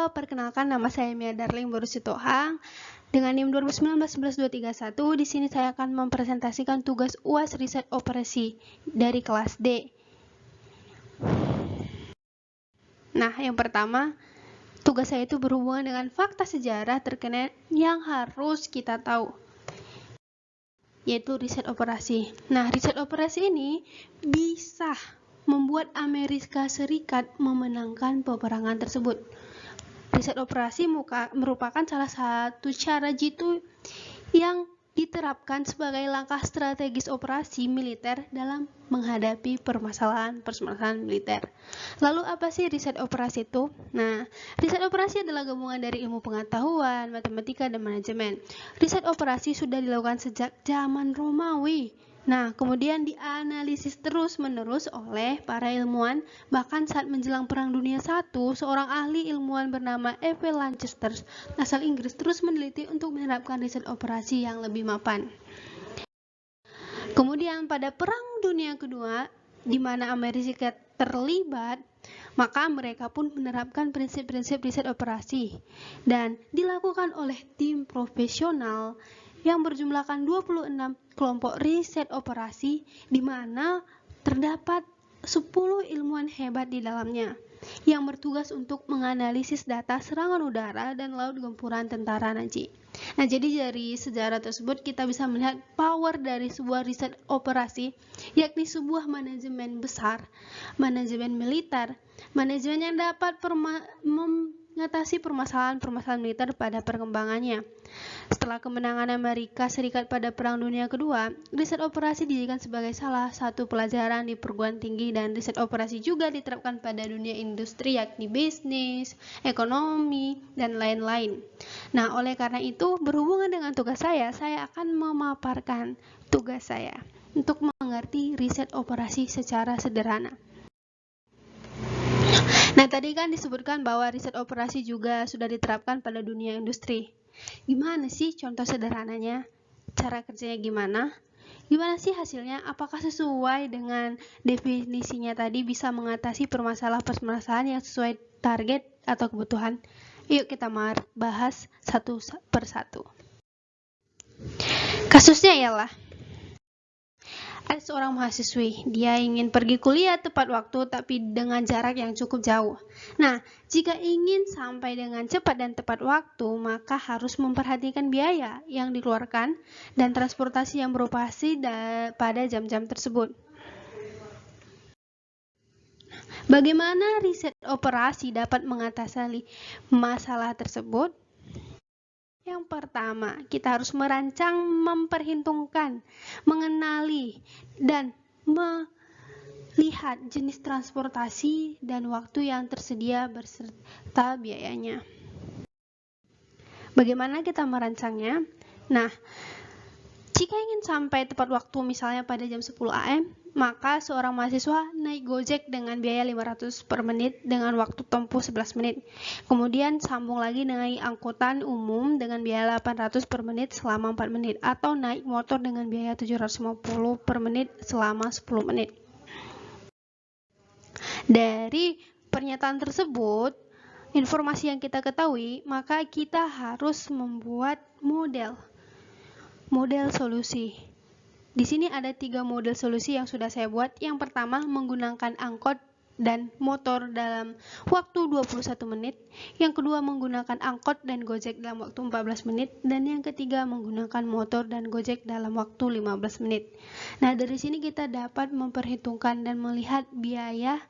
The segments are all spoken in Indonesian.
Halo, perkenalkan nama saya Mia Darling Boru Sitohang. Dengan NIM 2019-11231, di sini saya akan mempresentasikan tugas UAS Riset Operasi dari kelas D. Nah, yang pertama, tugas saya itu berhubungan dengan fakta sejarah terkait yang harus kita tahu, yaitu riset operasi. Nah, riset operasi ini bisa membuat Amerika Serikat memenangkan peperangan tersebut. Riset operasi merupakan salah satu cara jitu yang diterapkan sebagai langkah strategis operasi militer dalam menghadapi permasalahan militer. Lalu apa sih riset operasi itu? Nah, riset operasi adalah gabungan dari ilmu pengetahuan, matematika, dan manajemen. Riset operasi sudah dilakukan sejak zaman Romawi. Nah, kemudian dianalisis terus-menerus oleh para ilmuwan, bahkan saat menjelang Perang Dunia I, seorang ahli ilmuwan bernama E.V. Lanchester, asal Inggris, terus meneliti untuk menerapkan riset operasi yang lebih mapan. Kemudian pada Perang Dunia Kedua, di mana Amerika terlibat, maka mereka pun menerapkan prinsip-prinsip riset operasi dan dilakukan oleh tim profesional yang berjumlahkan 26 kelompok riset operasi, di mana terdapat 10 ilmuwan hebat di dalamnya yang bertugas untuk menganalisis data serangan udara dan laut gempuran tentara Nazi. Nah, jadi dari sejarah tersebut kita bisa melihat power dari sebuah riset operasi, yakni sebuah manajemen besar, manajemen militer, manajemen yang dapat mengatasi permasalahan-permasalahan militer pada perkembangannya. Setelah kemenangan Amerika Serikat pada Perang Dunia Kedua, riset operasi dijadikan sebagai salah satu pelajaran di perguruan tinggi, dan riset operasi juga diterapkan pada dunia industri, yakni bisnis, ekonomi, dan lain-lain. Nah, oleh karena itu, berhubungan dengan tugas saya akan memaparkan tugas saya untuk mengerti riset operasi secara sederhana. Nah, tadi kan disebutkan bahwa riset operasi juga sudah diterapkan pada dunia industri. Gimana sih contoh sederhananya? Cara kerjanya gimana? Gimana sih hasilnya? Apakah sesuai dengan definisinya tadi, bisa mengatasi permasalahan yang sesuai target atau kebutuhan? Yuk kita bahas satu persatu. Kasusnya ialah ada seorang mahasiswi, dia ingin pergi kuliah tepat waktu tapi dengan jarak yang cukup jauh. Nah, jika ingin sampai dengan cepat dan tepat waktu, maka harus memperhatikan biaya yang dikeluarkan dan transportasi yang beroperasi pada jam-jam tersebut. Bagaimana riset operasi dapat mengatasi masalah tersebut? Yang pertama, kita harus merancang, memperhitungkan, mengenali, dan melihat jenis transportasi dan waktu yang tersedia beserta biayanya. Bagaimana kita merancangnya? Nah, jika ingin sampai tepat waktu misalnya pada jam 10 AM, maka seorang mahasiswa naik Gojek dengan biaya 500 per menit dengan waktu tempuh 11 menit. Kemudian sambung lagi naik angkutan umum dengan biaya 800 per menit selama 4 menit, atau naik motor dengan biaya 750 per menit selama 10 menit. Dari pernyataan tersebut, informasi yang kita ketahui, maka kita harus membuat model solusi. Di sini ada 3 model solusi yang sudah saya buat. Yang pertama, menggunakan angkot dan motor dalam waktu 21 menit. Yang kedua, menggunakan angkot dan Gojek dalam waktu 14 menit. Dan yang ketiga, menggunakan motor dan Gojek dalam waktu 15 menit. Nah, dari sini kita dapat memperhitungkan dan melihat biaya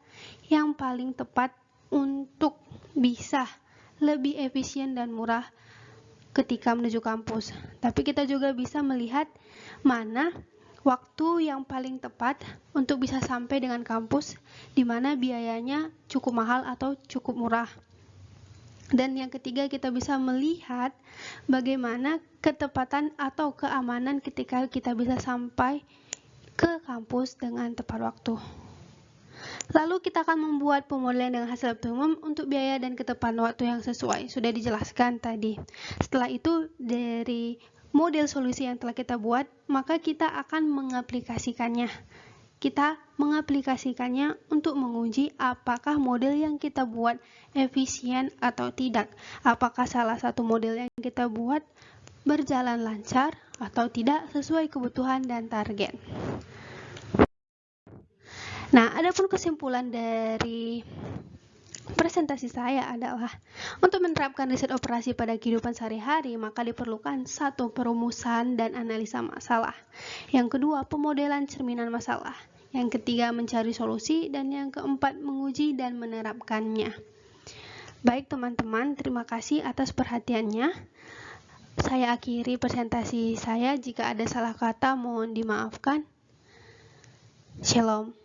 yang paling tepat untuk bisa lebih efisien dan murah ketika menuju kampus. Tapi kita juga bisa melihat mana waktu yang paling tepat untuk bisa sampai dengan kampus, di mana biayanya cukup mahal atau cukup murah. Dan yang ketiga, kita bisa melihat bagaimana ketepatan atau keamanan ketika kita bisa sampai ke kampus dengan tepat waktu. Lalu kita akan membuat pemodelan dengan hasil optimum untuk biaya dan ketepatan waktu yang sesuai. Sudah dijelaskan tadi. Setelah itu, dari model solusi yang telah kita buat, maka kita akan mengaplikasikannya. kita mengaplikasikannya untuk menguji apakah model yang kita buat efisien atau tidak. Apakah salah satu model yang kita buat berjalan lancar atau tidak sesuai kebutuhan dan target. Nah, adapun kesimpulan dari presentasi saya adalah untuk menerapkan riset operasi pada kehidupan sehari-hari, maka diperlukan 1. Perumusan dan analisa masalah. Yang kedua, pemodelan cerminan masalah. Yang ketiga, mencari solusi. Dan yang keempat, menguji dan menerapkannya. Baik teman-teman, terima kasih atas perhatiannya. Saya akhiri presentasi saya. Jika ada salah kata, mohon dimaafkan. Shalom.